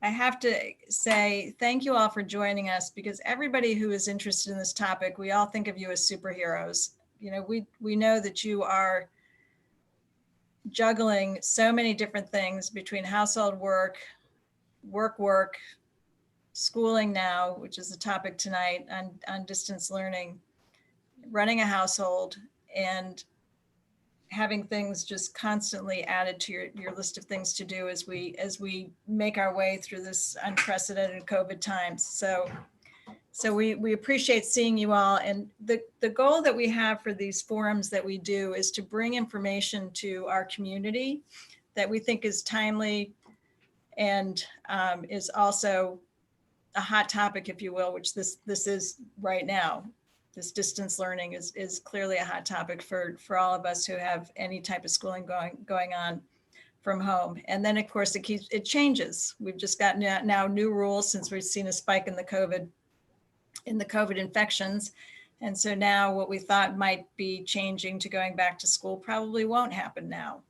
I have to say thank you all for joining us, because everybody who is interested in this topic, we all think of you as superheroes. You know, we know that you are juggling so many different things between household work, schooling now, which is the topic tonight on distance learning, running a household, and having things just constantly added to your list of things to do as we make our way through this unprecedented COVID times. So we appreciate seeing you all. And the goal that we have for these forums that we do is to bring information to our community that we think is timely and is also a hot topic, if you will, which this is right now. This distance learning is clearly a hot topic for all of us who have any type of schooling going on from home. And then of course it changes. We've just got now new rules since we've seen a spike in the COVID infections. And so now what we thought might be changing to going back to school probably won't happen now.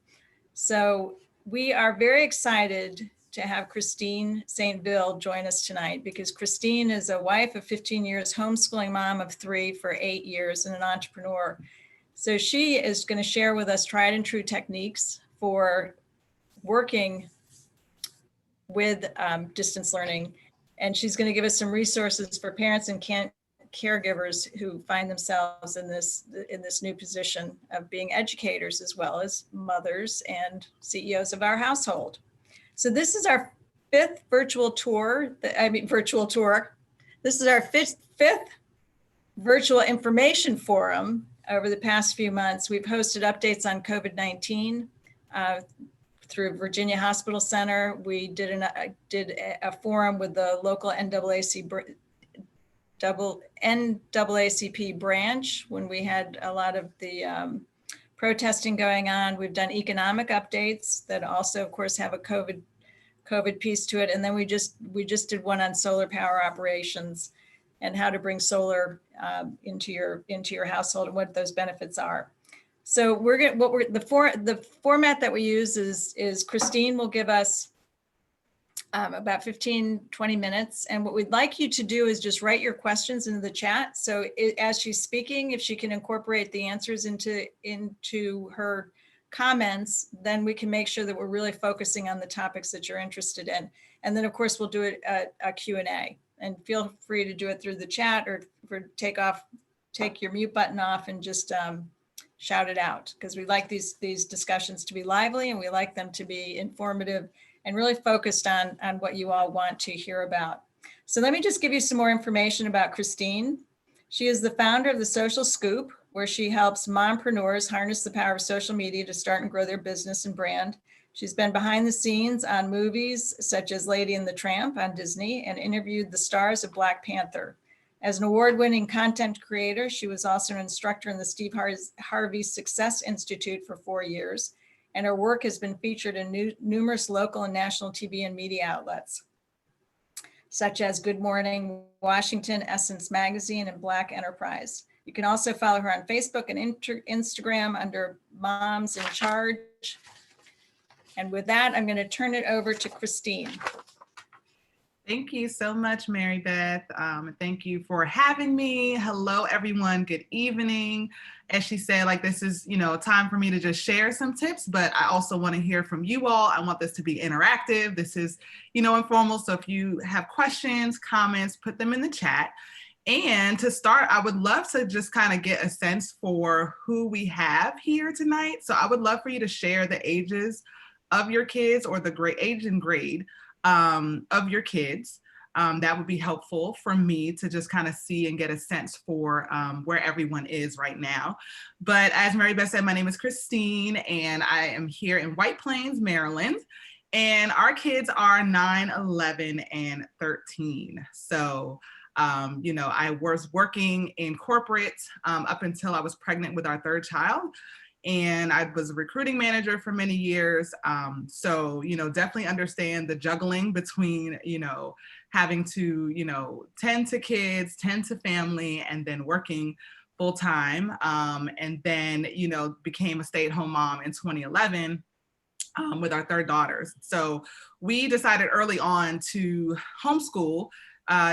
So we are very excited to have Christine St Vil join us tonight, because Christine is a wife of 15 years, homeschooling mom of 3 for 8 years, and an entrepreneur. So she is going to share with us tried and true techniques for working with distance learning. And she's going to give us some resources for parents and caregivers who find themselves in this new position of being educators as well as mothers and CEOs of our household. So this is our fifth virtual tour. This is our fifth virtual information forum over the past few months. We've hosted updates on COVID-19 through Virginia Hospital Center. We did a forum with the local NAACP branch when we had a lot of the protesting going on. We've done economic updates that also, of course, have a COVID piece to it. And then we just did one on solar power operations and how to bring solar into your household and what those benefits are. So the format that we use is Christine will give us about 15-20 minutes. And what we'd like you to do is just write your questions into the chat. So as she's speaking, if she can incorporate the answers into her comments, then we can make sure that we're really focusing on the topics that you're interested in. And then of course we'll do a Q&A, and feel free to do it through the chat, or take your mute button off and just shout it out, because we like these discussions to be lively, and we like them to be informative and really focused on what you all want to hear about. So let me just give you some more information about Christine. She is the founder of The Social Scoop, where she helps mompreneurs harness the power of social media to start and grow their business and brand. She's been behind the scenes on movies such as Lady and the Tramp on Disney, and interviewed the stars of Black Panther. As an award-winning content creator, she was also an instructor in the Steve Harvey Success Institute for 4 years, and her work has been featured in numerous local and national TV and media outlets, such as Good Morning Washington, Essence Magazine, and Black Enterprise. You can also follow her on Facebook and Instagram under Moms in Charge. And with that, I'm going to turn it over to Christine. Thank you so much, Marybeth. Thank you for having me. Hello, everyone. Good evening. As she said, this is, time for me to just share some tips, but I also want to hear from you all. I want this to be interactive. This is, informal. So if you have questions, comments, put them in the chat. And to start, I would love to just kind of get a sense for who we have here tonight. So I would love for you to share the ages of your kids, or the age and grade of your kids. That would be helpful for me to just kind of see and get a sense for where everyone is right now. But as Marybeth said, my name is Christine, and I am here in White Plains, Maryland. And our kids are 9, 11, and 13. So, I was working in corporate up until I was pregnant with our third child. And I was a recruiting manager for many years. So, definitely understand the juggling between, having to, tend to kids, tend to family, and then working full time. And then, became a stay-at-home mom in 2011. with our third daughters. So we decided early on to homeschool,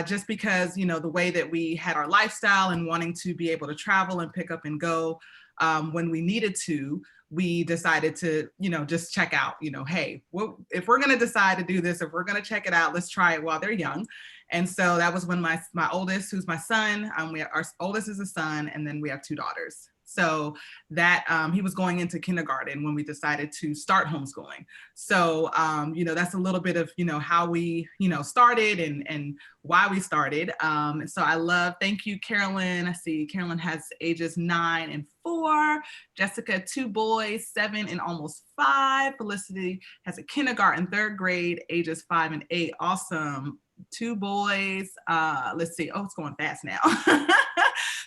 just because, you know, the way that we had our lifestyle and wanting to be able to travel and pick up and go when we needed to, we decided to, you know, just check out, you know, hey, if we're going to decide to do this, if we're going to check it out, let's try it while they're young. And so that was when my oldest, who's my son, our oldest is a son, and then we have 2 daughters. So that he was going into kindergarten when we decided to start homeschooling. So, you know, that's a little bit of, you know, how we, you know, started and why we started. So thank you, Carolyn. I see Carolyn has ages 9 and 4, Jessica, 2 boys, 7 and almost 5. Felicity has a kindergarten, 3rd grade, ages 5 and 8. Awesome. 2 boys. Let's see. Oh, it's going fast now.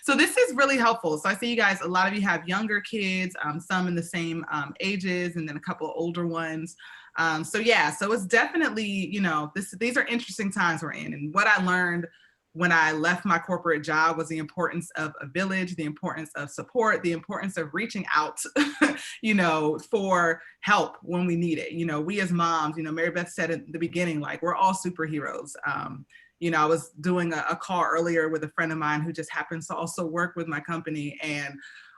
So this is really helpful. So I see you guys, a lot of you have younger kids, some in the same ages, and then a couple of older ones. So yeah, so it's definitely, you know, these are interesting times we're in. And what I learned when I left my corporate job was the importance of a village, the importance of support, the importance of reaching out, you know, for help when we need it. You know, we as moms, you know, Marybeth said at the beginning, like, we're all superheroes. You know, I was doing a call earlier with a friend of mine who just happens to also work with my company, and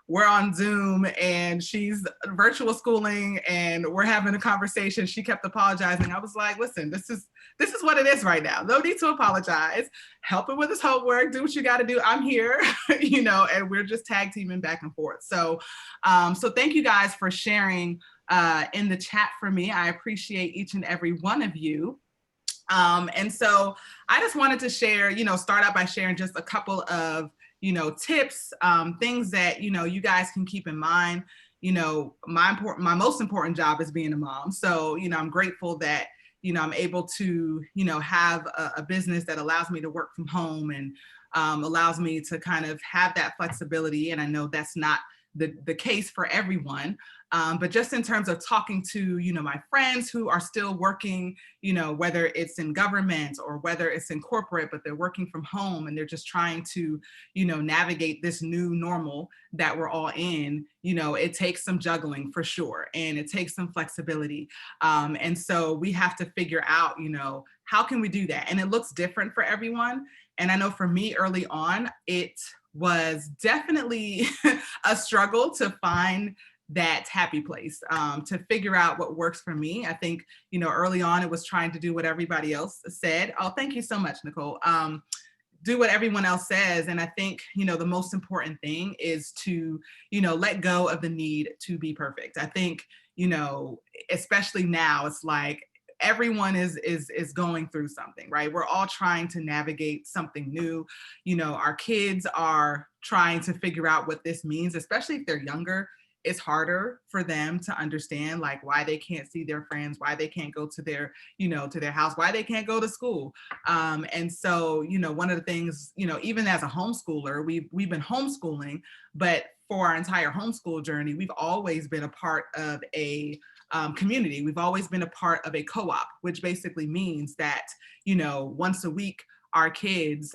we're on Zoom and she's virtual schooling and we're having a conversation. She kept apologizing. I was like, listen, this is what it is right now. No need to apologize. Help him with his homework. Do what you got to do. I'm here, you know, and we're just tag teaming back and forth. So, so thank you guys for sharing in the chat for me. I appreciate each and every one of you. And so I just wanted to share, you know, start out by sharing just a couple of, you know, tips, things that, you know, you guys can keep in mind. You know, my most important job is being a mom. So, you know, I'm grateful that, you know, I'm able to, you know, have a business that allows me to work from home and allows me to kind of have that flexibility. And I know that's not the case for everyone. But just in terms of talking to, you know, my friends who are still working, you know, whether it's in government or whether it's in corporate, but they're working from home and they're just trying to, you know, navigate this new normal that we're all in, you know, it takes some juggling for sure. And it takes some flexibility. And so we have to figure out, you know, how can we do that? And it looks different for everyone. And I know for me early on, it was definitely a struggle to find that happy place, to figure out what works for me. I think, you know, early on, it was trying to do what everybody else said. Oh, thank you so much, Nicole. Do what everyone else says. And I think, you know, the most important thing is to, you know, let go of the need to be perfect. I think, you know, especially now, it's like, everyone is going through something, right? We're all trying to navigate something new. You know, our kids are trying to figure out what this means, especially if they're younger. It's harder for them to understand, like, why they can't see their friends, why they can't go to their, you know, to their house, why they can't go to school. And so, you know, one of the things, you know, even as a homeschooler, we've been homeschooling, but for our entire homeschool journey, we've always been a part of a community. We've always been a part of a co-op, which basically means that, you know, once a week, our kids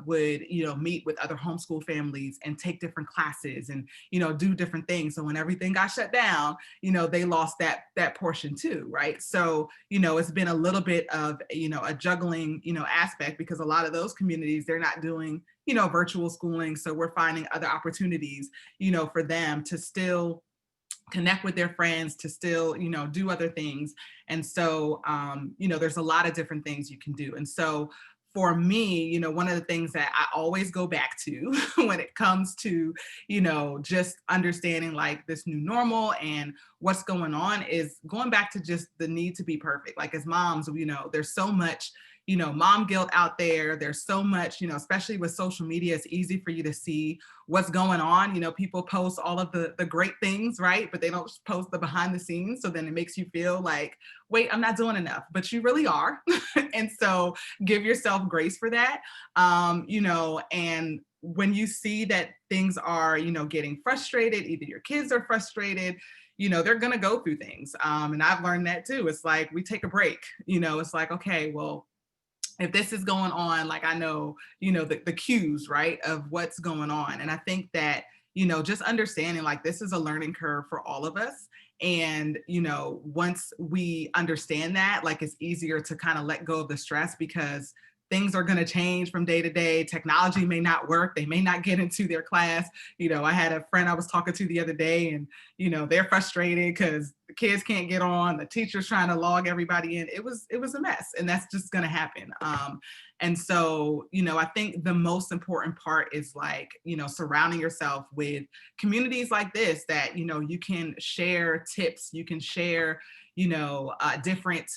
would, you know, meet with other homeschool families and take different classes and, you know, do different things. So when everything got shut down, you know, they lost that portion too, right? So, you know, it's been a little bit of, you know, a juggling, you know, aspect, because a lot of those communities, they're not doing, you know, virtual schooling. So we're finding other opportunities, you know, for them to still connect with their friends, to still, you know, do other things. And so, you know, there's a lot of different things you can do. And so for me, you know, one of the things that I always go back to when it comes to, you know, just understanding like this new normal and what's going on is going back to just the need to be perfect. Like as moms, you know, there's so much, you know, mom guilt out there. There's so much, you know, especially with social media, it's easy for you to see what's going on. You know, people post all of the great things, right? But they don't post the behind the scenes. So then it makes you feel like, wait, I'm not doing enough, but you really are. And so give yourself grace for that. You know, and when you see that things are, you know, getting frustrated, either your kids are frustrated, you know, they're going to go through things. And I've learned that too. It's like, we take a break, you know, it's like, okay, well, if this is going on, like I know, you know, the cues, right, of what's going on. And I think that, just understanding like this is a learning curve for all of us. And, once we understand that, like it's easier to kind of let go of the stress because things are going to change from day to day. Technology may not work. They may not get into their class. I had a friend I was talking to the other day and, they're frustrated because the kids can't get on, the teacher's trying to log everybody in. It was a mess, and that's just going to happen. And so, I think the most important part is like, surrounding yourself with communities like this that, you can share tips, you can share, different,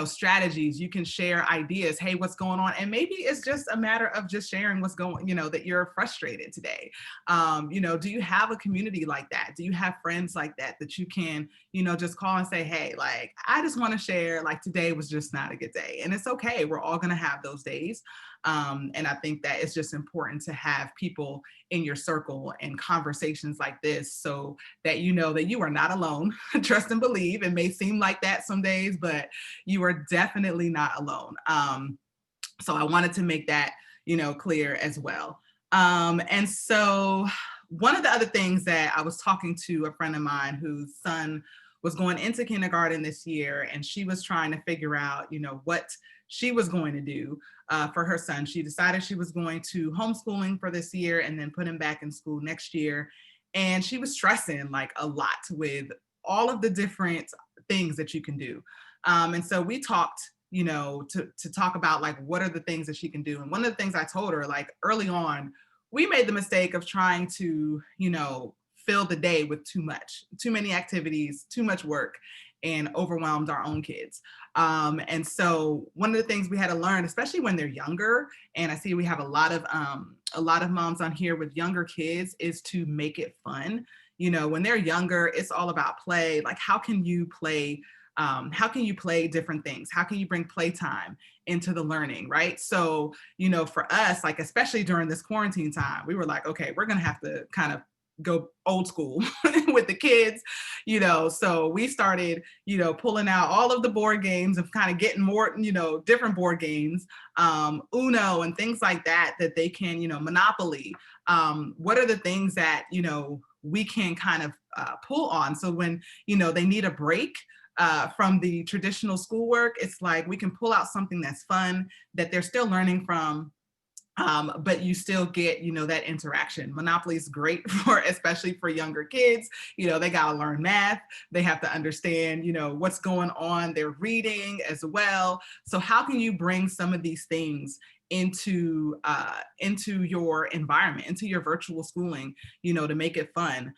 strategies, you can share ideas. Hey, what's going on? And maybe it's just a matter of just sharing what's going, that you're frustrated today. Do you have a community like that? Do you have friends like that you can, just call and say, hey, like, I just want to share, like today was just not a good day. And it's okay. We're all going to have those days. And I think that it's just important to have people in your circle and conversations like this so that you know that you are not alone. Trust and believe. It may seem like that some days, but you are definitely not alone. So I wanted to make that, clear as well. And so one of the other things that I was talking to a friend of mine whose son was going into kindergarten this year, and she was trying to figure out, what she was going to do for her son. She decided she was going to homeschooling for this year and then put him back in school next year. And she was stressing like a lot with all of the different things that you can do. And so we talked, to talk about like, what are the things that she can do? And one of the things I told her, like early on, we made the mistake of trying to, fill the day with too many activities, too much work, and overwhelmed our own kids. And so one of the things we had to learn, especially when they're younger, and I see we have a lot of moms on here with younger kids, is to make it fun. When they're younger, it's all about play. Like, how can you play? How can you play different things? How can you bring playtime into the learning, right? So, for us, like, especially during this quarantine time, we were like, okay, we're going to have to kind of go old school with the kids, so we started, pulling out all of the board games of kind of getting more, different board games, Uno and things like that they can, Monopoly. What are the things that, we can kind of pull on? So when, they need a break from the traditional schoolwork, it's like we can pull out something that's fun, that they're still learning from, but you still get, that interaction. Monopoly is great especially for younger kids. They got to learn math. They have to understand, what's going on. They're reading as well. So how can you bring some of these things into your environment, into your virtual schooling, to make it fun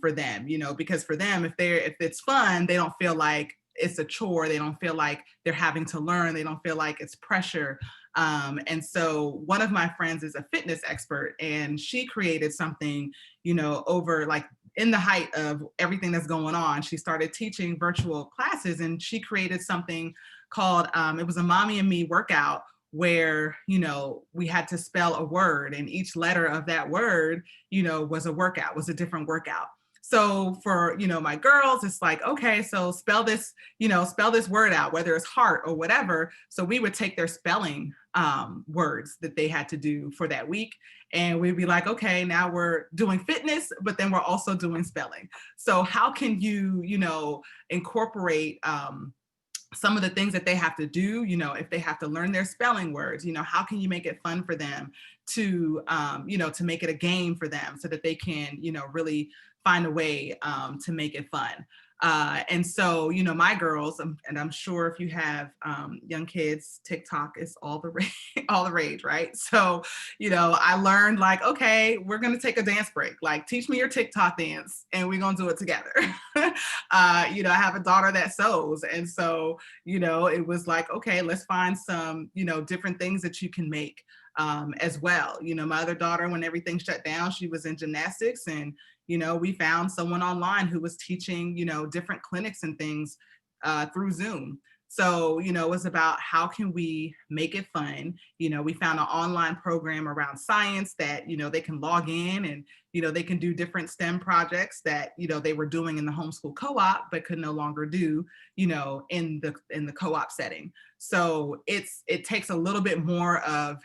for them, because for them, if it's fun, they don't feel like it's a chore. They don't feel like they're having to learn. They don't feel like it's pressure. And so one of my friends is a fitness expert, and she created something, over like in the height of everything that's going on. She started teaching virtual classes, and she created something called, it was a Mommy and Me workout, where, we had to spell a word, and each letter of that word, was a workout, was a different workout. So for, my girls, it's like, okay, so spell this word out, whether it's heart or whatever. So we would take their spelling words that they had to do for that week. And we'd be like, okay, now we're doing fitness, but then we're also doing spelling. So how can you, incorporate some of the things that they have to do, if they have to learn their spelling words, how can you make it fun for them to, to make it a game for them so that they can, really find a way to make it fun. And so, my girls, and I'm sure if you have young kids, TikTok is all the rage, right? So, I learned like, okay, we're going to take a dance break. Like, teach me your TikTok dance and we're going to do it together. I have a daughter that sews. And so, it was like, okay, let's find some, different things that you can make as well. My other daughter, when everything shut down, she was in gymnastics, and we found someone online who was teaching, different clinics and things through Zoom. So, it was about how can we make it fun? We found an online program around science that, they can log in and, they can do different STEM projects that, they were doing in the homeschool co-op, but could no longer do, in the co-op setting. So it takes a little bit more of,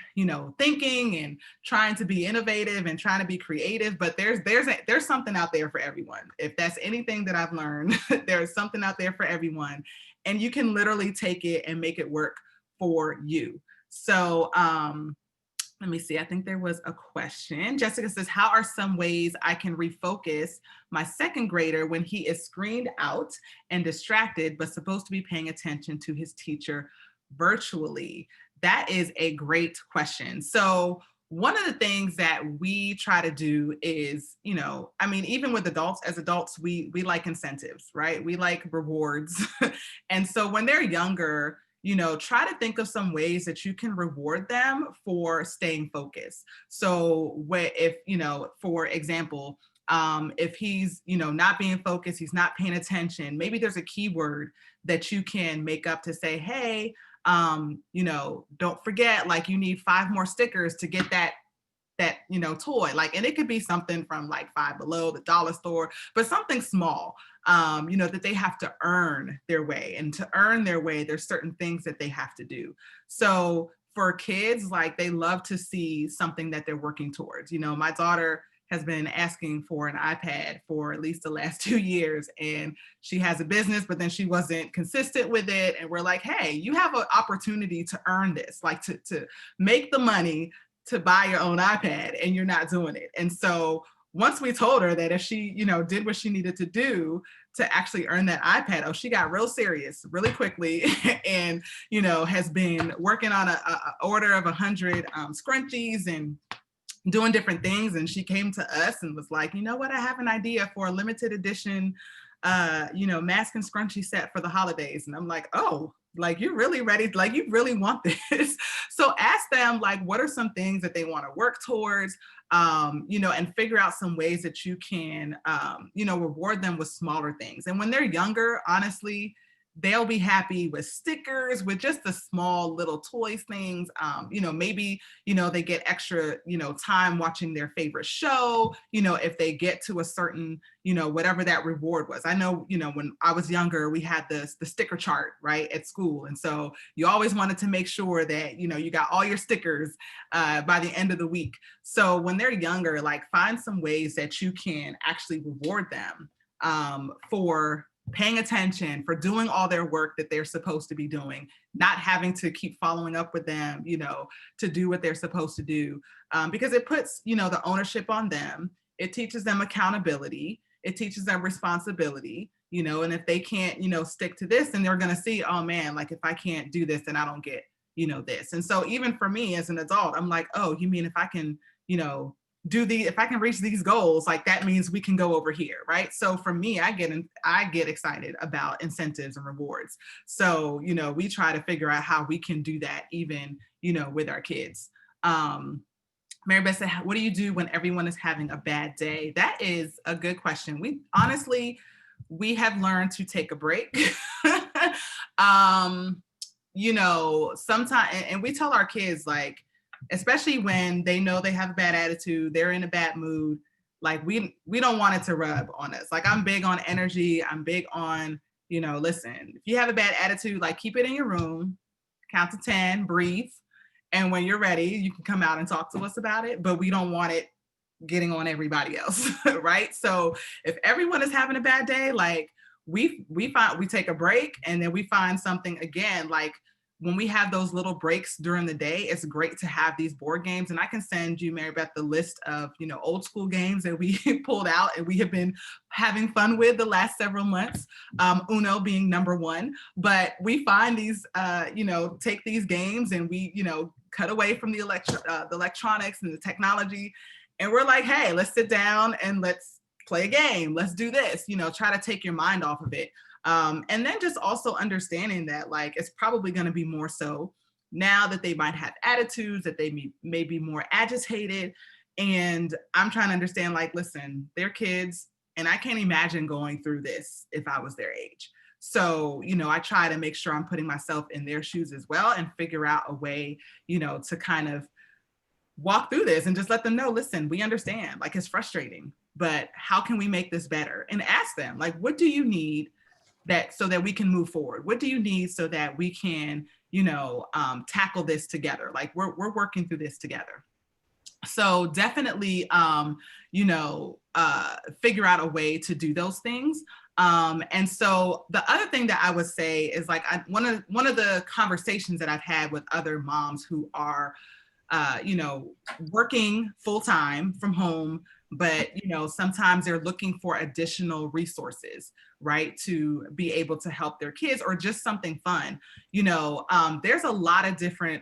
thinking and trying to be innovative and trying to be creative, but there's something out there for everyone. If that's anything that I've learned, there's something out there for everyone. And you can literally take it and make it work for you. So let me see, I think there was a question. Jessica says, how are some ways I can refocus my second grader when he is screened out and distracted, but supposed to be paying attention to his teacher virtually? That is a great question. So one of the things that we try to do is, even with adults, as adults, we like incentives, right? We like rewards. And so when they're younger, try to think of some ways that you can reward them for staying focused. So if, for example, if he's, not being focused, he's not paying attention, maybe there's a keyword that you can make up to say, hey, don't forget, like, you need 5 more stickers to get that toy. Like, and it could be something from like Five Below, the dollar store, but something small, that they have to earn their way. And to earn their way, there's certain things that they have to do. So for kids, like, they love to see something that they're working towards. My daughter has been asking for an iPad for at least the last 2 years, and she has a business, but then she wasn't consistent with it. And we're like, hey, you have an opportunity to earn this, like to make the money to buy your own iPad, and you're not doing it. And so once we told her that if she, did what she needed to do to actually earn that iPad, she got real serious really quickly and, has been working on a order of 100 scrunchies and doing different things. And she came to us and was like, you know what, I have an idea for a limited edition, mask and scrunchie set for the holidays. And I'm like, oh, like, you're really ready, like, you really want this. So ask them, like, what are some things that they want to work towards, and figure out some ways that you can, reward them with smaller things. And when they're younger, honestly, they'll be happy with stickers, with just the small little toys things. Maybe, they get extra, time watching their favorite show, if they get to a certain, whatever that reward was. I know, when I was younger, we had the sticker chart, right, at school. And so you always wanted to make sure that, you got all your stickers by the end of the week. So when they're younger, like, find some ways that you can actually reward them for paying attention, for doing all their work that they're supposed to be doing, not having to keep following up with them, to do what they're supposed to do, because it puts, the ownership on them. It teaches them accountability. It teaches them responsibility, and if they can't, stick to this, then they're going to see, oh man, like, if I can't do this, then I don't get, this. And so even for me as an adult, I'm like, oh, you mean if I can, if I can reach these goals, like, that means we can go over here, right? So for me, I get excited about incentives and rewards. So, we try to figure out how we can do that even, with our kids. Marybeth said, what do you do when everyone is having a bad day? That is a good question. We have learned to take a break. Sometimes, and we tell our kids, like, especially when they know they have a bad attitude, they're in a bad mood, like, we don't want it to rub on us. Like, I'm big on energy. I'm big on, listen, if you have a bad attitude, like, keep it in your room, count to 10, breathe. And when you're ready, you can come out and talk to us about it, but we don't want it getting on everybody else, right? So if everyone is having a bad day, like, we take a break, and then we find something. Again, like, when we have those little breaks during the day, it's great to have these board games. And I can send you, Marybeth, the list of, old school games that we pulled out and we have been having fun with the last several months. Uno being number one. But we find these, take these games and we, cut away from the electronics and the technology. And we're like, hey, let's sit down and let's play a game. Let's do this, try to take your mind off of it. And then just also understanding that, like, it's probably going to be more so now that they might have attitudes, that they may be more agitated. And I'm trying to understand, like, listen, they're kids, and I can't imagine going through this if I was their age. So, you know, I try to make sure I'm putting myself in their shoes as well and figure out a way, you know, to kind of walk through this and just let them know, listen, we understand, like, it's frustrating, but how can we make this better? And ask them, like, what do you need that so that we can move forward? What do you need so that we can, you know, tackle this together? Like, we're working through this together. So definitely, you know, figure out a way to do those things. And so the other thing that I would say is, like, one of the conversations that I've had with other moms who are, you know, working full time from home, but, you know, sometimes they're looking for additional resources, right, to be able to help their kids, or just something fun. You know, there's a lot of different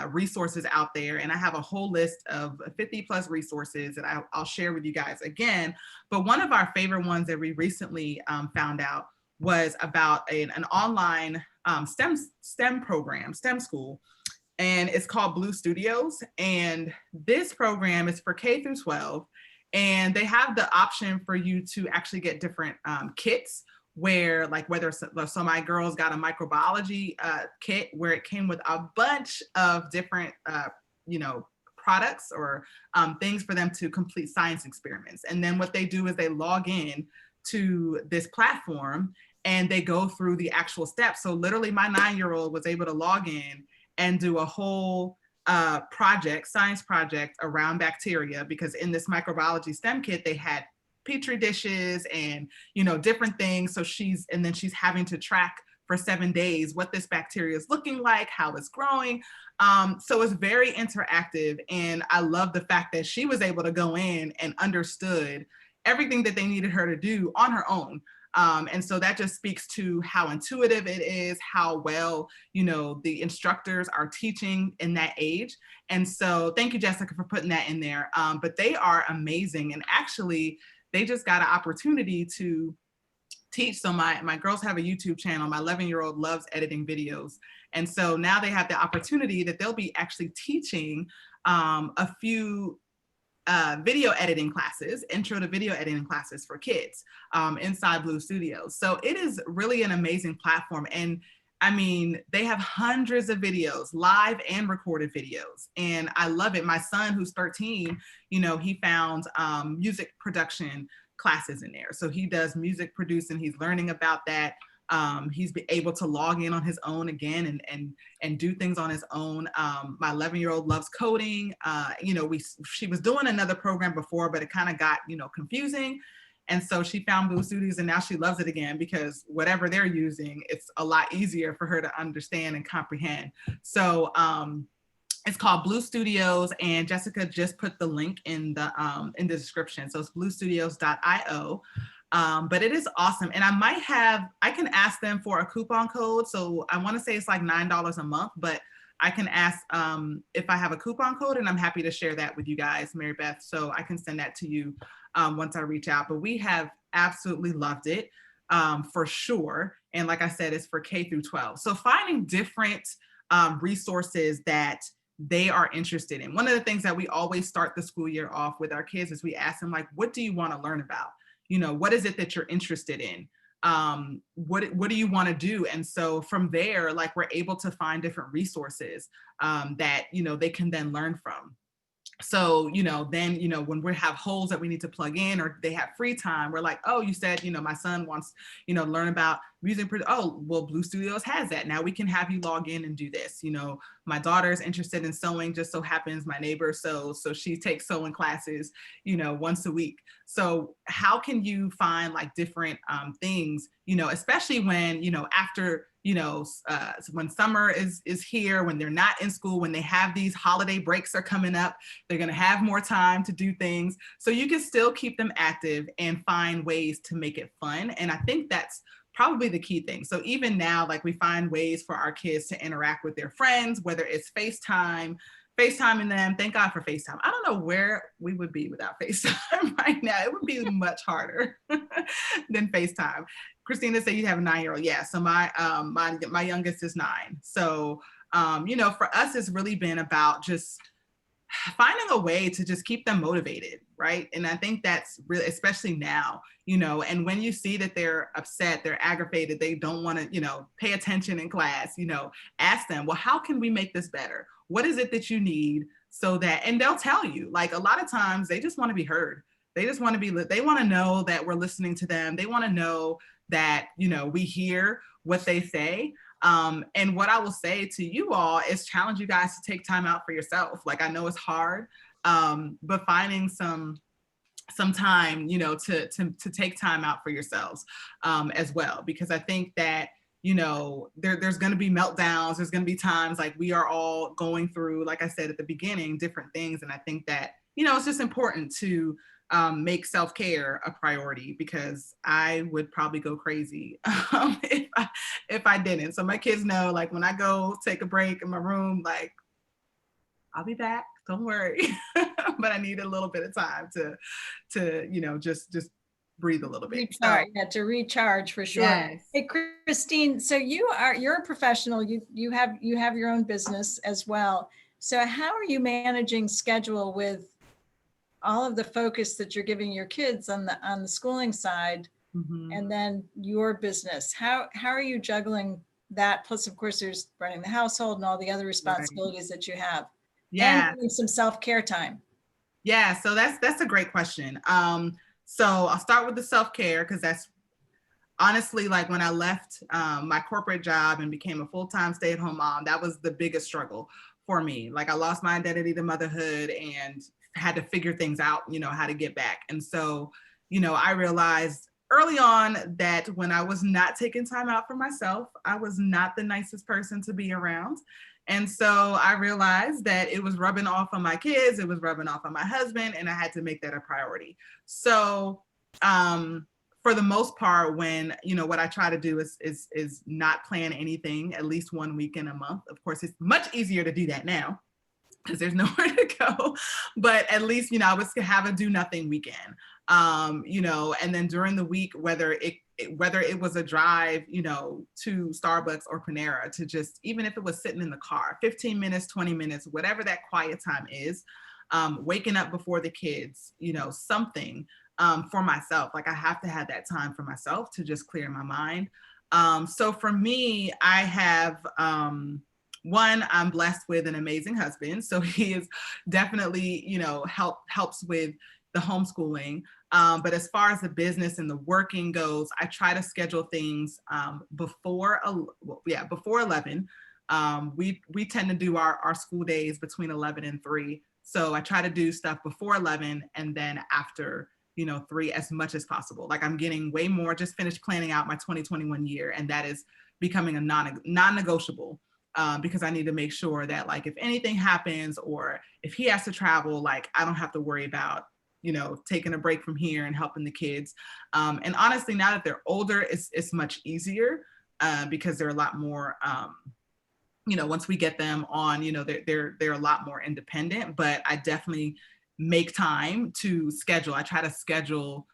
resources out there, and I have a whole list of 50 plus resources that I'll share with you guys again. But one of our favorite ones that we recently found out was about an online STEM program, STEM school, and it's called Blue Studios. And this program is for K through 12, and they have the option for you to actually get different kits, where, like, whether, so my girls got a microbiology kit where it came with a bunch of different, you know, products or things for them to complete science experiments. And then what they do is they log in to this platform and they go through the actual steps. So literally my 9-year-old was able to log in and do a whole science project around bacteria, because in this microbiology STEM kit, they had Petri dishes and, you know, different things. So she's having to track for 7 days what this bacteria is looking like, how it's growing. So it's very interactive. And I love the fact that she was able to go in and understood everything that they needed her to do on her own. And so that just speaks to how intuitive it is, how well, you know, the instructors are teaching in that age. And so thank you, Jessica, for putting that in there. But they are amazing. And actually, they just got an opportunity to teach. So my girls have a YouTube channel. My 11-year-old loves editing videos. And so now they have the opportunity that they'll be actually teaching a few video editing classes, intro to video editing classes for kids inside Blue Studios. So it is really an amazing platform. And I mean, they have hundreds of videos, live and recorded videos. And I love it. My son, who's 13, you know, he found music production classes in there. So he does music producing. He's learning about that. He's able to log in on his own again and do things on his own. My 11-year-old loves coding. You know, she was doing another program before, but it kind of got, you know, confusing. And so she found Blue Studios, and now she loves it again, because whatever they're using, it's a lot easier for her to understand and comprehend. So it's called Blue Studios, and Jessica just put the link in the description. So it's bluestudios.io. But it is awesome. And I can ask them for a coupon code. So I want to say it's like $9 a month, but I can ask if I have a coupon code, and I'm happy to share that with you guys, Marybeth. So I can send that to you once I reach out. But we have absolutely loved it for sure. And like I said, it's for K through 12. So finding different resources that they are interested in. One of the things that we always start the school year off with our kids is we ask them, like, what do you want to learn about? You know, what is it that you're interested in? What do you want to do? And so from there, like, we're able to find different resources that, you know, they can then learn from. So, you know, then, you know, when we have holes that we need to plug in, or they have free time, we're like, oh, you said, you know, my son wants, you know, learn about music. Oh, well, Blue Studios has that. Now we can have you log in and do this. You know, my daughter's interested in sewing, just so happens my neighbor sews. So she takes sewing classes, you know, once a week. So how can you find like different things, you know, especially when, you know, after, you know, when summer is here, when they're not in school, when they have these holiday breaks are coming up, they're going to have more time to do things. So you can still keep them active and find ways to make it fun. And I think that's probably the key thing. So even now, like, we find ways for our kids to interact with their friends, whether it's FaceTiming them. Thank God for FaceTime. I don't know where we would be without FaceTime right now. It would be much harder than FaceTime. Christina said you have a 9-year-old. Yeah. So my youngest is 9. So, you know, for us, it's really been about just finding a way to just keep them motivated, right? And I think that's really, especially now, and when you see that they're upset, they're aggravated, they don't want to, pay attention in class, ask them, well, how can we make this better? What is it that you need so that, and they'll tell you, like a lot of times they just want to be heard. They just want to they want to know that we're listening to them. They want to know that, we hear what they say. And what I will say to you all is challenge you guys to take time out for yourself. Like, I know it's hard, but finding some time, to take time out for yourselves as well, because I think that, there's going to be meltdowns. There's going to be times like we are all going through, like I said at the beginning, different things. And I think that, it's just important to make self-care a priority, because I would probably go crazy if I didn't. So my kids know, like, when I go take a break in my room, like, I'll be back, don't worry. But I need a little bit of time to just breathe a little bit. Recharge, to recharge for sure. Yes. Hey, Christine, so you're a professional. You have your own business as well. So how are you managing schedule with all of the focus that you're giving your kids on the schooling side, and then your business? How are you juggling that? Plus, of course, there's running the household and all the other responsibilities that you have. Yeah. And some self-care time. Yeah. So that's a great question. So I'll start with the self-care, because that's honestly, like, when I left my corporate job and became a full-time stay-at-home mom, that was the biggest struggle for me. Like, I lost my identity to motherhood and had to figure things out, how to get back. And so, I realized early on that when I was not taking time out for myself, I was not the nicest person to be around. And so I realized that it was rubbing off on my kids, it was rubbing off on my husband, and I had to make that a priority. So for the most part, when, what I try to do is not plan anything at least 1 week in a month. Of course, it's much easier to do that now because there's nowhere to go, but at least, I would have a do nothing weekend, and then during the week, whether it was a drive, to Starbucks or Panera, to just, even if it was sitting in the car, 15 minutes, 20 minutes, whatever that quiet time is, waking up before the kids, something for myself. Like, I have to have that time for myself to just clear my mind. So for me, I have, one, I'm blessed with an amazing husband. So he is definitely, helps with the homeschooling. But as far as the business and the working goes, I try to schedule things before 11. We tend to do our school days between 11 and 3. So I try to do stuff before 11 and then after, 3 as much as possible. Like, I'm getting way more, just finished planning out my 2021 year, and that is becoming a non-negotiable. Because I need to make sure that, like, if anything happens or if he has to travel, like, I don't have to worry about, taking a break from here and helping the kids. And honestly, now that they're older, it's much easier because they're a lot more, once we get them on, they're a lot more independent. But I definitely make time to schedule. I try to schedule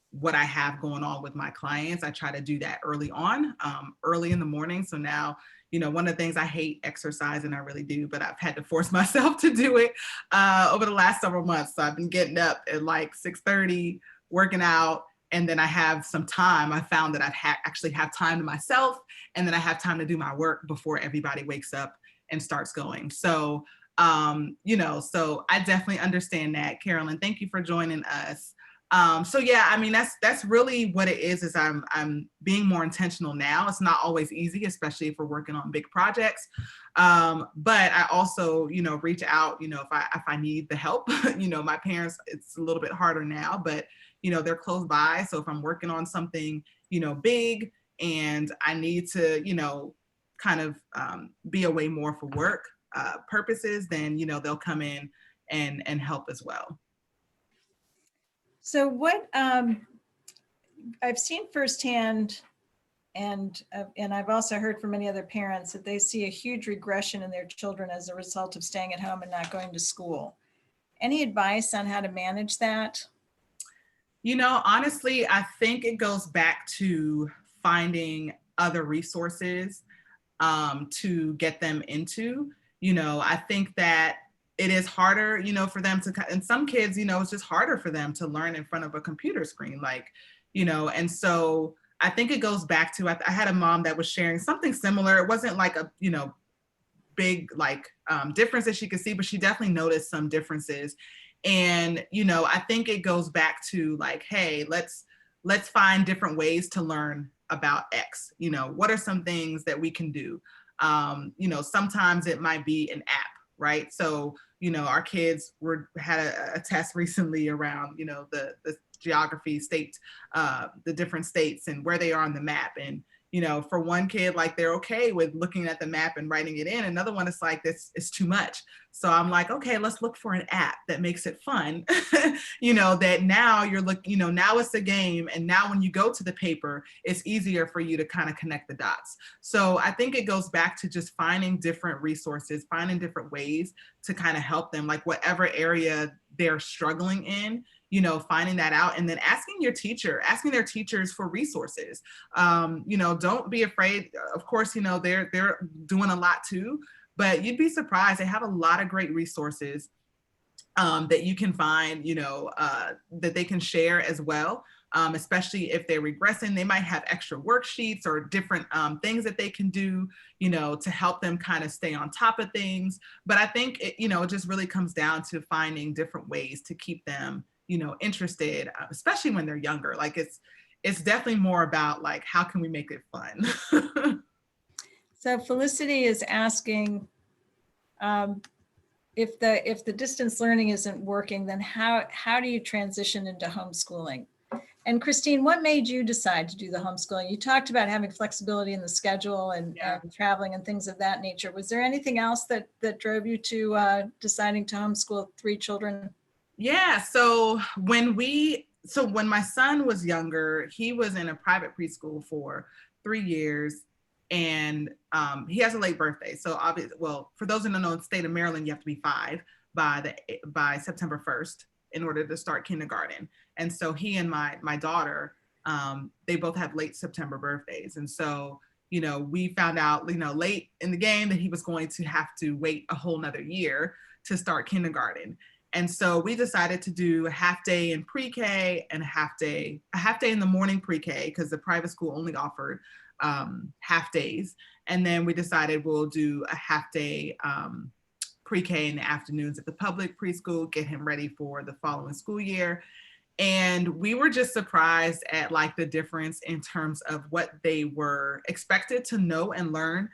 what I have going on with my clients. I try to do that early on, early in the morning. So now, one of the things, I hate exercise, and I really do, but I've had to force myself to do it over the last several months. So I've been getting up at like 6:30, working out, and then I have some time. I found that actually have time to myself, and then I have time to do my work before everybody wakes up and starts going. So, so I definitely understand that, Carolyn. Thank you for joining us. So yeah, I mean, that's really what it is I'm being more intentional now. It's not always easy, especially if we're working on big projects. But I also, reach out, if I need the help. My parents, it's a little bit harder now, but, they're close by. So if I'm working on something, big, and I need to, kind of be away more for work purposes, then, they'll come in and help as well. So what I've seen firsthand, and I've also heard from many other parents, that they see a huge regression in their children as a result of staying at home and not going to school. Any advice on how to manage that? Honestly, I think it goes back to finding other resources to get them into. I think that it is harder, you know, for them to, and some kids, you know, it's just harder for them to learn in front of a computer screen, like, you know, and so I think it goes back to, I had a mom that was sharing something similar. It wasn't like a, you know, big like difference that she could see, but she definitely noticed some differences. And, you know, I think it goes back to like, hey, let's find different ways to learn about X. You know, what are some things that we can do? You know, sometimes it might be an app, right? So, you know, our kids had a test recently around, you know, the geography, states, the different states and where they are on the map. And, you know, for one kid, like they're okay with looking at the map and writing it in. Another one is like, this is too much. So I'm like, okay, let's look for an app that makes it fun. You know, that now you're looking, you know, now it's a game. And now when you go to the paper, it's easier for you to kind of connect the dots. So I think it goes back to just finding different resources, finding different ways to kind of help them, like whatever area they're struggling in, you know, finding that out, and then asking their teachers for resources. You know, don't be afraid. Of course, you know, they're doing a lot too, but you'd be surprised. They have a lot of great resources that you can find, you know, that they can share as well. Especially if they're regressing, they might have extra worksheets or different things that they can do, you know, to help them kind of stay on top of things. But I think, you know, it just really comes down to finding different ways to keep them, you know, interested, especially when they're younger. Like it's definitely more about like, how can we make it fun? So Felicity is asking, if the distance learning isn't working, then how do you transition into homeschooling? And Christine, what made you decide to do the homeschooling? You talked about having flexibility in the schedule and traveling and things of that nature. Was there anything else that drove you to deciding to homeschool 3 children? Yeah, so when my son was younger, he was in a private preschool for 3 years, and he has a late birthday. So obviously, well, for those who don't know, in the state of Maryland, you have to be 5 by September 1st in order to start kindergarten. And so he and my daughter, they both have late September birthdays. And so, you know, we found out, you know, late in the game that he was going to have to wait a whole nother year to start kindergarten. And so we decided to do a half day in pre-K and a half day in the morning pre-K, because the private school only offered half days. And then we decided we'll do a half day pre-K in the afternoons at the public preschool, get him ready for the following school year. And we were just surprised at like the difference in terms of what they were expected to know and learn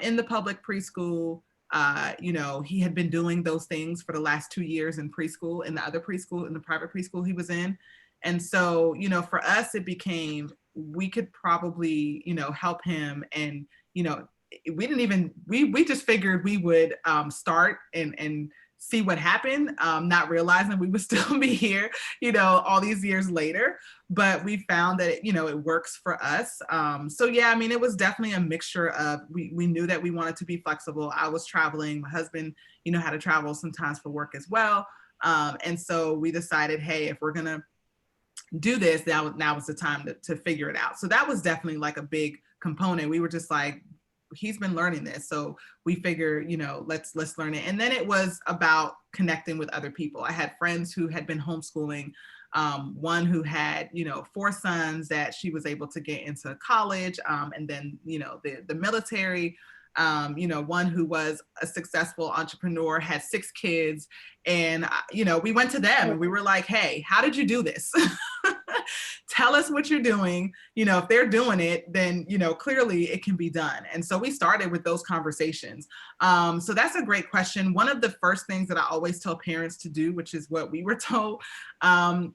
in the public preschool. You know, he had been doing those things for the last 2 years in preschool, in the other preschool, in the private preschool he was in. And so, you know, for us, it became, we could probably, you know, help him. And, you know, we just figured we would start and see what happened, not realizing we would still be here, you know, all these years later. But we found that, you know, it works for us. So yeah, I mean, it was definitely a mixture of, we knew that we wanted to be flexible. I was traveling, my husband, you know, had to travel sometimes for work as well. And so we decided, hey, if we're gonna do this, now was the time to figure it out. So that was definitely like a big component. We were just like, he's been learning this, so we figure, you know, let's learn it. And then it was about connecting with other people. I had friends who had been homeschooling, one who had, you know, 4 sons that she was able to get into college, and then, you know, the military. You know, one who was a successful entrepreneur, had 6 kids. And, you know, we went to them and we were like, hey, how did you do this? Tell us what you're doing. You know, if they're doing it, then, you know, clearly it can be done. And so we started with those conversations. So that's a great question. One of the first things that I always tell parents to do, which is what we were told,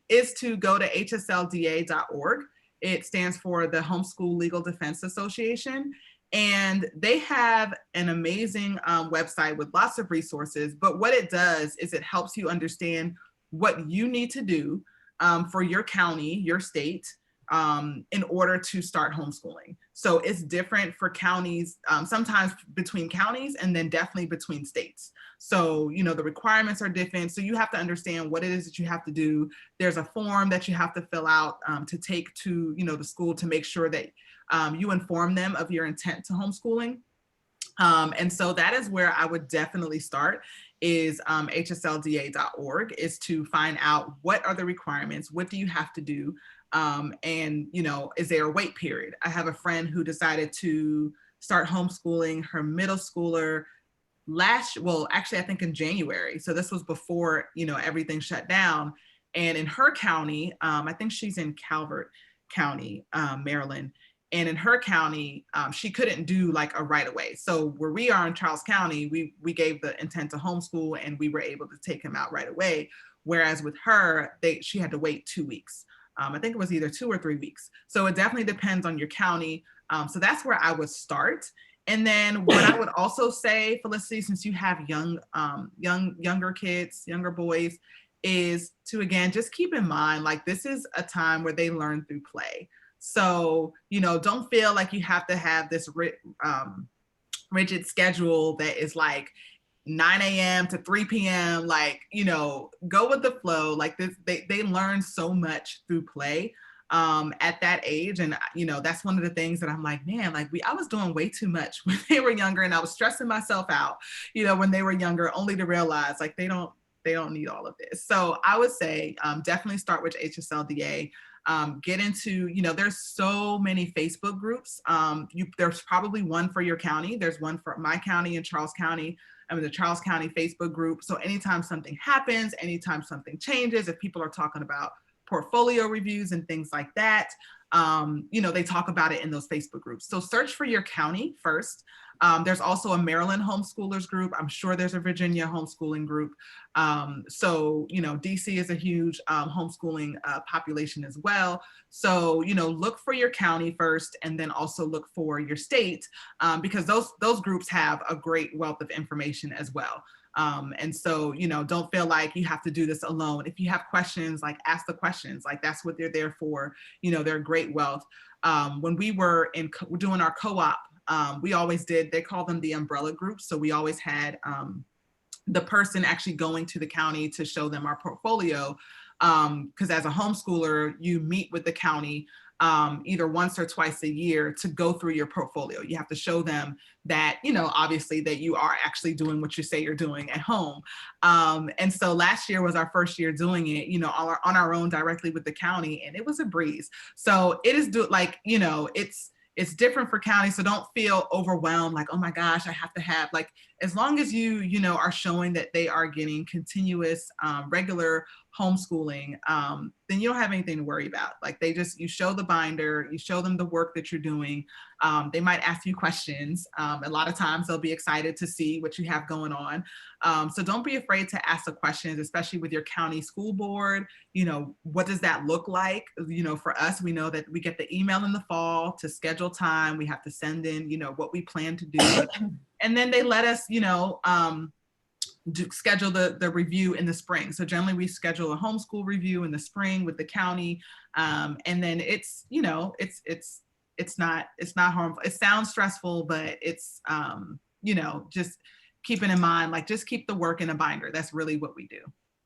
is to go to hslda.org. It stands for the Homeschool Legal Defense Association. And they have an amazing website with lots of resources. But what it does is it helps you understand what you need to do for your county, your state, in order to start homeschooling. So it's different for counties, sometimes between counties, and then definitely between states. So, you know, the requirements are different. So you have to understand what it is that you have to do. There's a form that you have to fill out to take to, you know, the school to make sure that you inform them of your intent to homeschooling. And so that is where I would definitely start, is hslda.org, is to find out what are the requirements, what do you have to do, and is there a wait period? I have a friend who decided to start homeschooling her middle schooler actually I think in January. So this was before, everything shut down. And in her county, I think she's in Calvert County, Maryland. And in her county, she couldn't do like a right away. So where we are in Charles County, we gave the intent to homeschool and we were able to take him out right away. Whereas with her, she had to wait 2 weeks. I think it was either 2 or 3 weeks. So it definitely depends on your county. So that's where I would start. And then what I would also say, Felicity, since you have younger kids, younger boys, is to, again, just keep in mind, like, this is a time where they learn through play. So, don't feel like you have to have this rigid schedule that is like 9 a.m. to 3 p.m. Like, go with the flow. Like this, they learn so much through play at that age. And, that's one of the things that I'm like, man, like I was doing way too much when they were younger, and I was stressing myself out, when they were younger, only to realize like they don't need all of this. So I would say definitely start with HSLDA. Get into, there's so many Facebook groups. There's probably one for your county. There's one for my county in Charles County. The Charles County Facebook group. So anytime something happens, anytime something changes, if people are talking about portfolio reviews and things like that, they talk about it in those Facebook groups. So search for your county first. There's also a Maryland homeschoolers group. I'm sure there's a Virginia homeschooling group. So, DC is a huge homeschooling population as well. So, look for your county first, and then also look for your state, because those groups have a great wealth of information as well. And so, don't feel like you have to do this alone. If you have questions, like ask the questions, like that's what they're there for. They're a great wealth. When we were doing our co-op, we always they call them the umbrella groups. So we always had the person actually going to the county to show them our portfolio. Because as a homeschooler, you meet with the county either once or twice a year to go through your portfolio. You have to show them that, obviously that you are actually doing what you say you're doing at home. And so last year was our first year doing it, on our own directly with the county, and it was a breeze. So it is it's different for counties. So don't feel overwhelmed, like, oh my gosh, I have to have, like, as long as you, are showing that they are getting continuous, regular homeschooling, then you don't have anything to worry about. Like you show the binder, you show them the work that you're doing. They might ask you questions. A lot of times they'll be excited to see what you have going on. So don't be afraid to ask the questions, especially with your county school board. What does that look like? For us, we know that we get the email in the fall to schedule time. We have to send in, what we plan to do. And then they let us, schedule the review in the spring. So generally we schedule a homeschool review in the spring with the county. And then it's not harmful. It sounds stressful, but it's, just keeping in mind, like, just keep the work in a binder. That's really what we do.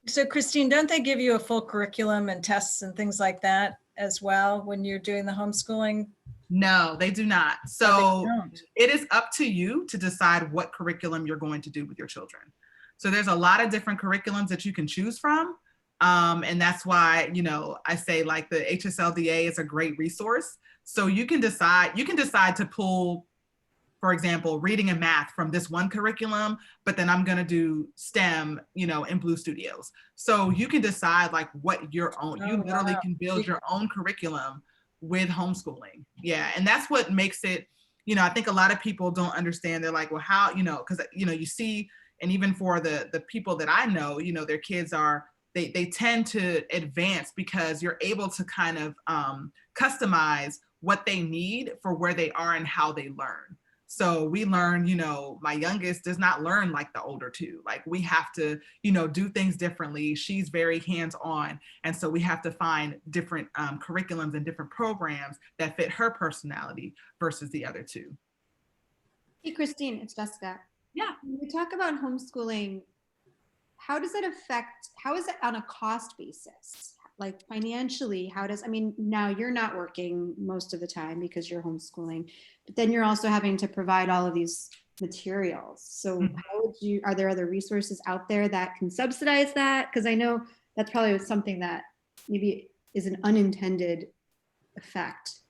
So Christine, don't they give you a full curriculum and tests and things like that as well when you're doing the homeschooling? No, they do not. So it is up to you to decide what curriculum you're going to do with your children. So there's a lot of different curriculums that you can choose from. And that's why, I say, like, the HSLDA is a great resource. So you can decide to pull, for example, reading and math from this one curriculum, but then I'm going to do STEM, in Blue Studios. So you can decide, like, what your own, you literally can build your own curriculum with homeschooling. Yeah. And that's what makes it, I think a lot of people don't understand. They're like, well, how, because, you see, and even for the people that I know, their kids they tend to advance because you're able to kind of customize what they need for where they are and how they learn. So we learn, my youngest does not learn like the older two. Like, we have to, do things differently. She's very hands-on. And so we have to find different curriculums and different programs that fit her personality versus the other two. Hey, Christine, it's Jessica. Yeah. When we talk about homeschooling, how is it on a cost basis? Like, financially, now you're not working most of the time because you're homeschooling, but then you're also having to provide all of these materials. So Mhm. how would you, are there other resources out there that can subsidize that? Because I know that's probably something that maybe is an unintended effect.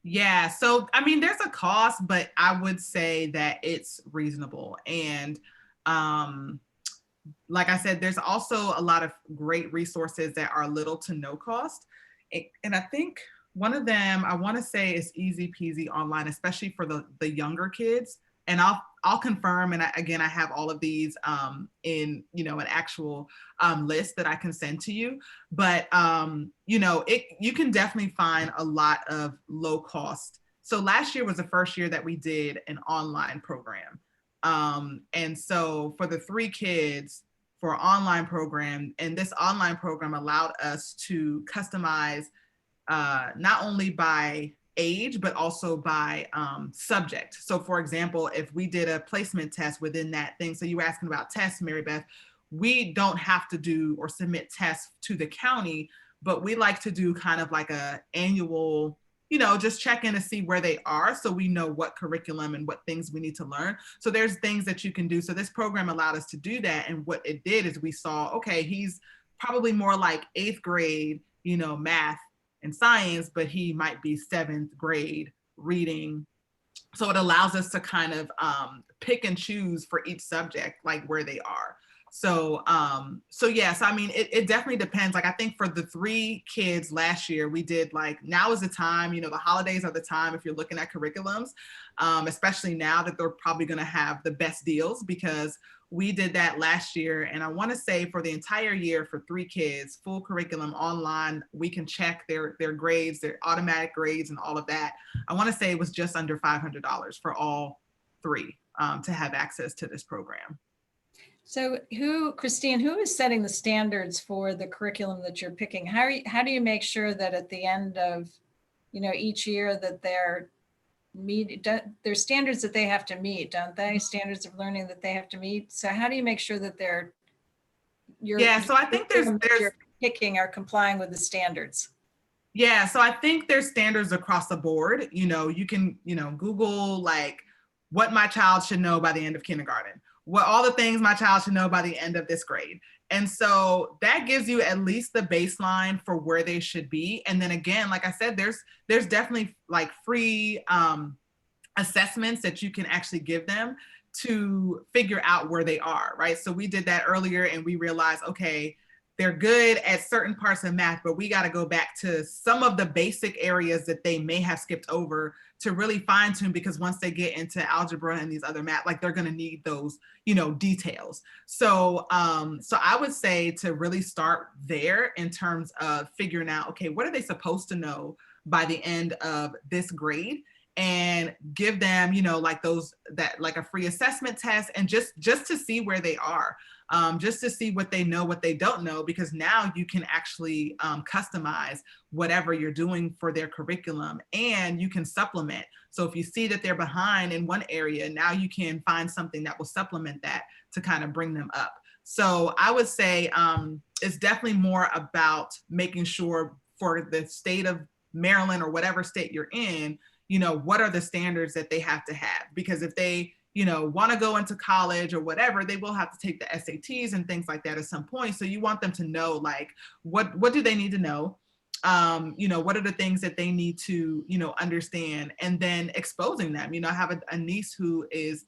Yeah, so I mean, there's a cost, but I would say that it's reasonable. And like I said, there's also a lot of great resources that are little to no cost. And I think one of them, I want to say, is easy peasy online, especially for the younger kids. And I'll confirm. And again, I have all of these in, you know, an actual list that I can send to you. But you know, you can definitely find a lot of low cost. So last year was the first year that we did an online program. And so for the 3 kids, for an online program, and this online program allowed us to customize not only by age, but also by subject. So for example, if we did a placement test within that thing, so you were asking about tests, Marybeth, we don't have to do or submit tests to the county, but we like to do kind of like a annual, you know, just check in to see where they are so we know what curriculum and what things we need to learn. So there's things that you can do. So this program allowed us to do that. And what it did is we saw, okay, he's probably more like 8th grade, you know, math and science, but he might be 7th grade reading. So it allows us to kind of pick and choose for each subject, like where they are. So yes, I mean, it definitely depends. Like I think for the 3 kids last year, we did like, now is the time, you know, the holidays are the time if you're looking at curriculums, especially now that they're probably going to have the best deals, because we did that last year. And I want to say for the entire year for 3 kids, full curriculum online, we can check their grades, their automatic grades and all of that. I want to say it was just under $500 for all 3 to have access to this program. So Christine, who is setting the standards for the curriculum that you're picking? How do you make sure that at the end of, you know, each year that there's standards that they have to meet, don't they? Standards of learning that they have to meet. So how do you make sure that So I think there's you're picking are complying with the standards? Yeah, so I think there's standards across the board. You know, you can, you know, Google like what my child should know by the end of kindergarten, what all the things my child should know by the end of this grade. And so that gives you at least the baseline for where they should be. And then again, like I said, there's definitely like free assessments that you can actually give them to figure out where they are, right? So we did that earlier and we realized, okay, they're good at certain parts of math, but we got to go back to some of the basic areas that they may have skipped over to really fine tune, because once they get into algebra and these other math, like they're going to need those, you know, details. So I would say to really start there in terms of figuring out, okay, what are they supposed to know by the end of this grade? And give them, you know, like like a free assessment test, and just to see where they are. Just to see what they know, what they don't know, because now you can actually customize whatever you're doing for their curriculum, and you can supplement. So if you see that they're behind in one area, now you can find something that will supplement that to kind of bring them up. So I would say it's definitely more about making sure for the state of Maryland or whatever state you're in, you know, what are the standards that they have to have? Because if they, you know, want to go into college or whatever, they will have to take the SATs and things like that at some point. So you want them to know, like, what do they need to know? You know, what are the things that they need to, you know, understand, and then exposing them. You know, I have a niece who is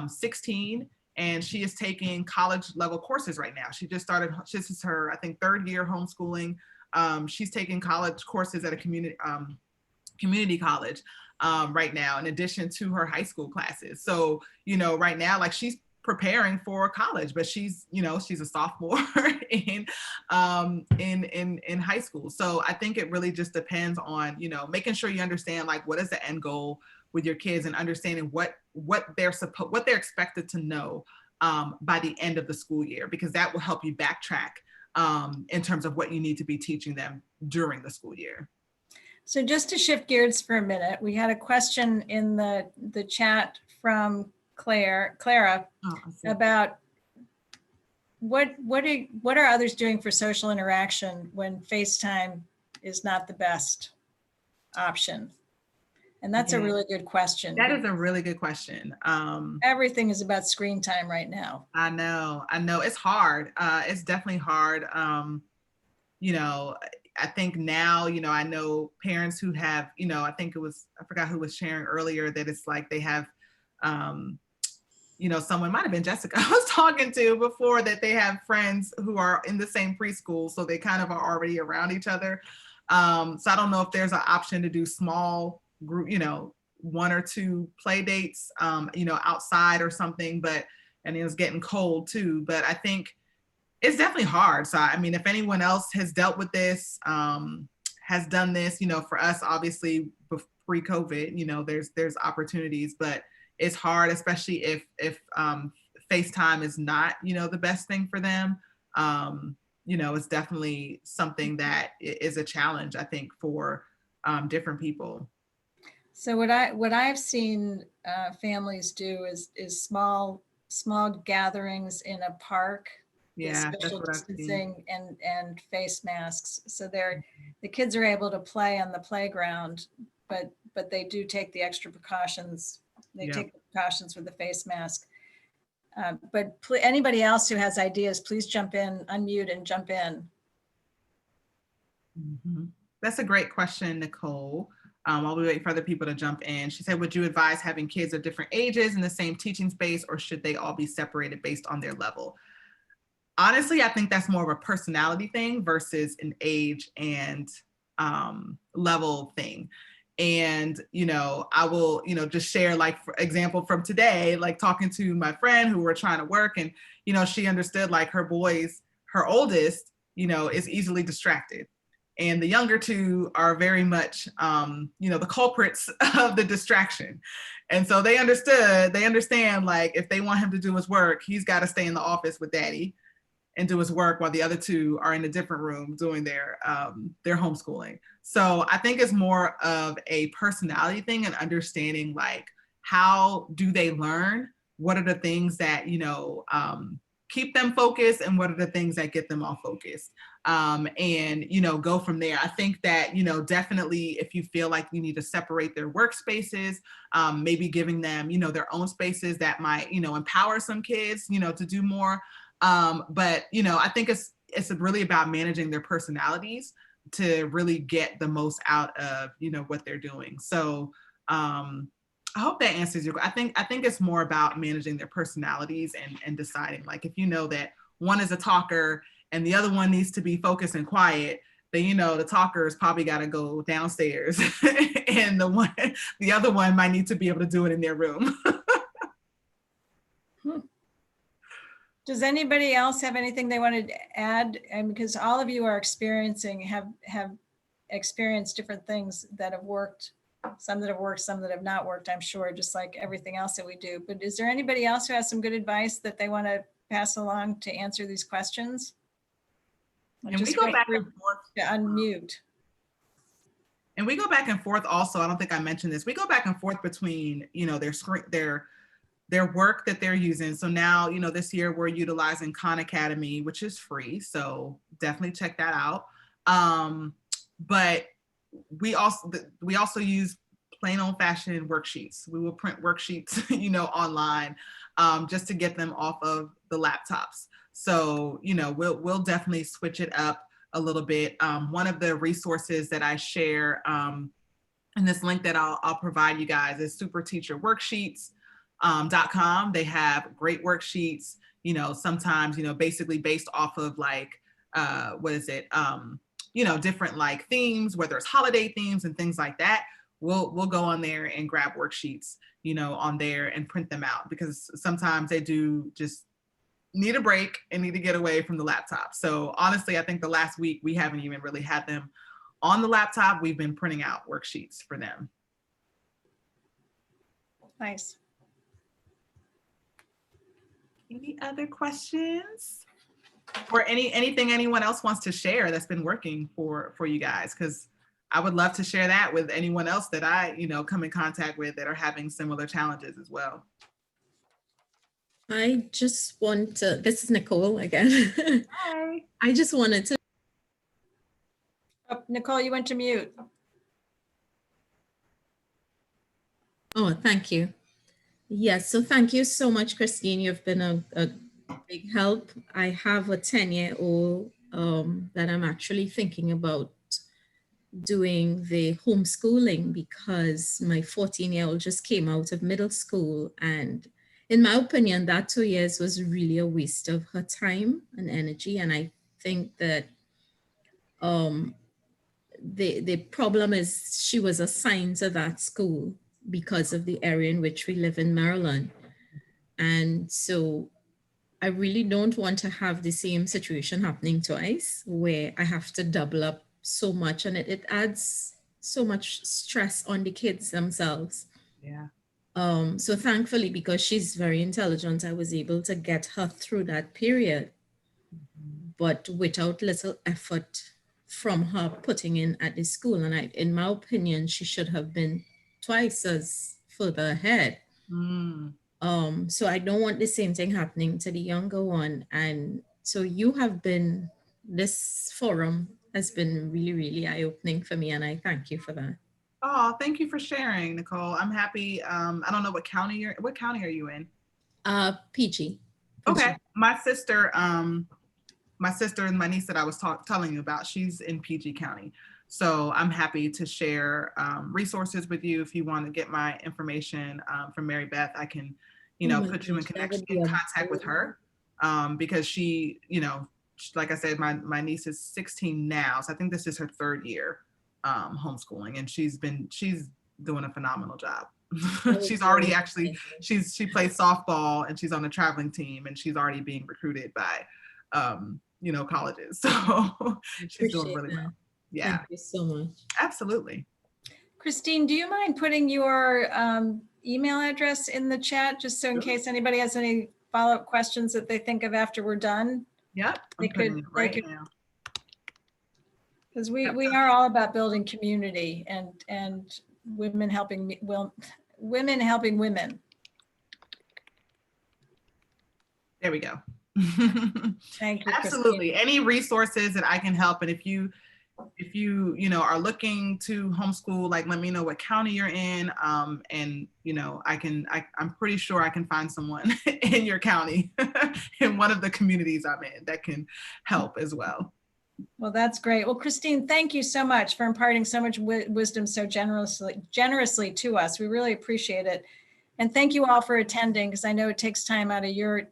16 and she is taking college level courses right now. She just started, this is her, I think, 3rd year homeschooling. She's taking college courses at a community college right now, in addition to her high school classes. So, you know, right now, like she's preparing for college, but she's, you know, she's a sophomore in high school. So I think it really just depends on, you know, making sure you understand like what is the end goal with your kids, and understanding what they're expected to know by the end of the school year, because that will help you backtrack in terms of what you need to be teaching them during the school year. So just to shift gears for a minute, we had a question in the chat from Clara about what are others doing for social interaction when FaceTime is not the best option? And that's a Yeah. really good question. That is a really good question. Everything is about screen time right now. I know it's hard. It's definitely hard. You know, I think now, you know, I know parents who have, you know, I think it was, I forgot who was sharing earlier that it's like they have, you know, someone might have been Jessica I was talking to before, that they have friends who are in the same preschool. So they kind of are already around each other. So I don't know if there's an option to do small group, you know, 1 or 2 play dates, you know, outside or something, but, and it was getting cold too, but I think it's definitely hard. So, I mean, if anyone else has dealt with this, has done this, you know, for us, obviously pre-COVID, you know, there's opportunities, but it's hard, especially if FaceTime is not, you know, the best thing for them. You know, it's definitely something that is a challenge, I think, for different people. So what I've seen families do is small gatherings in a park. Yeah, With that's social what I've seen. distancing and face masks. So the kids are able to play on the playground, but they do take the extra precautions. They take the precautions with the face mask. But anybody else who has ideas, please jump in, unmute and jump in. Mm-hmm. That's a great question, Nicole. While we wait for other people to jump in, she said, would you advise having kids of different ages in the same teaching space, or should they all be separated based on their level? Honestly, I think that's more of a personality thing versus an age and level thing. And, you know, I will, you know, just share, like, for example, from today, like talking to my friend who were trying to work, and, you know, she understood, like, her oldest, you know, is easily distracted. And the younger 2 are very much, you know, the culprits of the distraction. And so they understand, like, if they want him to do his work, he's got to stay in the office with daddy and do his work, while the other 2 are in a different room doing their homeschooling. So I think it's more of a personality thing, and understanding, like, how do they learn? What are the things that, you know, keep them focused, and what are the things that get them off focus? And, you know, go from there. I think that, you know, definitely if you feel like you need to separate their workspaces, maybe giving them, you know, their own spaces, that might, you know, empower some kids, you know, to do more. But, you know, I think it's really about managing their personalities to really get the most out of, you know, what they're doing. So I hope that answers your question. I think it's more about managing their personalities and deciding, like, if you know that one is a talker and the other one needs to be focused and quiet, then, you know, the talker's probably got to go downstairs and the other one might need to be able to do it in their room. Does anybody else have anything they wanted to add? And because all of you are have experienced different things that have worked, some that have worked, some that have not worked, I'm sure, just like everything else that we do. But is there anybody else who has some good advice that they want to pass along to answer these questions? And we go back and forth to unmute. And we go back and forth also. I don't think I mentioned this. We go back and forth between, you know, their work that they're using. So now, you know, this year we're utilizing Khan Academy, which is free. So definitely check that out. But we also use plain old fashioned worksheets. We will print worksheets, you know, online, just to get them off of the laptops. So, you know, we'll definitely switch it up a little bit. One of the resources that I share in this link that I'll provide you guys is superteacherworksheets.com. They have great worksheets, you know, sometimes, you know, basically based off of, like, you know, different, like, themes, whether it's holiday themes and things like that. We'll go on there and grab worksheets, you know, on there and print them out, because sometimes they do just need a break and need to get away from the laptop. So honestly, I think the last week we haven't even really had them on the laptop. We've been printing out worksheets for them. Nice. Any other questions? Or anything anyone else wants to share that's been working for you guys? Because I would love to share that with anyone else that I, you know, come in contact with that are having similar challenges as well. I just want to, this is Nicole again. Hi. I just wanted to. Oh, Nicole, you went to mute. Oh, thank you. Yes, so thank you so much, Christine. You've been a big help. I have a 10-year-old that I'm actually thinking about doing the homeschooling because my 14-year-old just came out of middle school. And in my opinion, that 2 years was really a waste of her time and energy. And I think that um, the problem is she was assigned to that school because of the area in which we live in Maryland. And so I really don't want to have the same situation happening twice where I have to double up so much, and it adds so much stress on the kids themselves. Yeah. So thankfully, because she's very intelligent, I was able to get her through that period, but without little effort from her putting in at the school. And in my opinion, she should have been twice as further ahead. Mm. So I don't want the same thing happening to the younger one. And so this forum has been really, really eye-opening for me, and I thank you for that. Oh, thank you for sharing, Nicole. I'm happy. I don't know what county are you in? PG. Okay. My sister and my niece that I was telling you about, she's in PG County. So I'm happy to share resources with you. If you want to get my information from Marybeth, I can, put you in contact with her because she, like I said, my niece is 16 now. So I think this is her 3rd year homeschooling, and she's doing a phenomenal job. She's already she plays softball, and she's on a traveling team, and she's already being recruited by colleges. So she's doing really well. Yeah. Thank you so much. Absolutely. Christine, do you mind putting your email address in the chat, just so in case anybody has any follow-up questions that they think of after we're done? Yep. I'm putting it right now. Because we are all about building community and women helping women. There we go. Thank you. Absolutely. Christine. Any resources that I can help, and if you are looking to homeschool, like, let me know what county you're in, and I'm pretty sure I can find someone in your county in one of the communities I'm in that can help as well. Well, that's great. Well, Christine, thank you so much for imparting so much wisdom so generously to us. We really appreciate it. And thank you all for attending, because I know it takes time out of your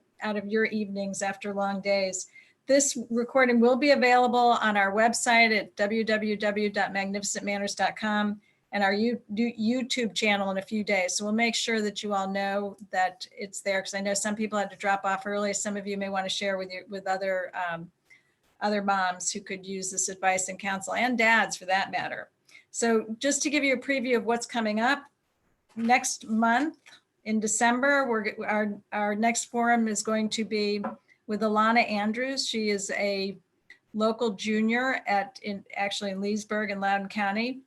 evenings after long days. This recording will be available on our website at www.magnificentmanors.com and our YouTube channel in a few days. So we'll make sure that you all know that it's there, because I know some people had to drop off early. Some of you may want to share with other moms who could use this advice and counsel, and dads for that matter. So just to give you a preview of what's coming up next month in December, our next forum is going to be with Alana Andrews. She is a local junior actually in Leesburg in Loudoun County.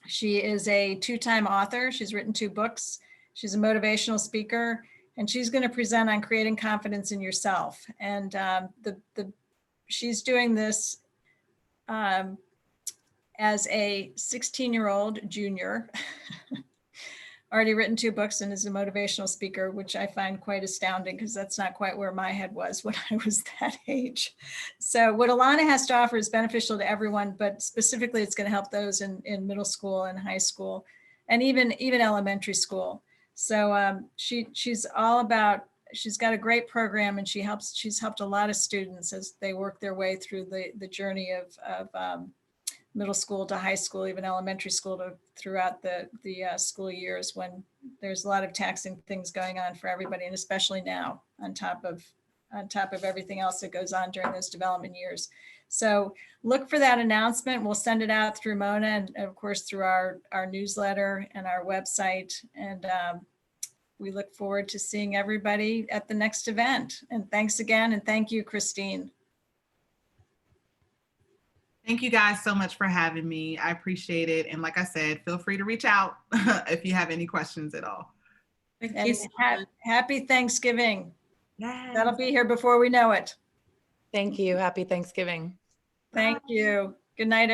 She is a 2-time author. She's written 2 books. She's a motivational speaker, and she's going to present on creating confidence in yourself. And she's doing this as a 16-year-old junior, already written 2 books and is a motivational speaker, which I find quite astounding, because that's not quite where my head was when I was that age. So what Alana has to offer is beneficial to everyone, but specifically it's going to help those in middle school and high school and even elementary school. So she's got a great program, and she's helped a lot of students as they work their way through the journey of middle school to high school, even elementary school, throughout the school years, when there's a lot of taxing things going on for everybody, and especially now on top of everything else that goes on during those development years. So look for that announcement. We'll send it out through Mona, and of course through our newsletter and our website. And we look forward to seeing everybody at the next event. And thanks again. And thank you, Christine. Thank you guys so much for having me. I appreciate it. And like I said, feel free to reach out if you have any questions at all. Thank you so much. Happy Thanksgiving. Yes. That'll be here before we know it. Thank you. Happy Thanksgiving. Thank you. Good night.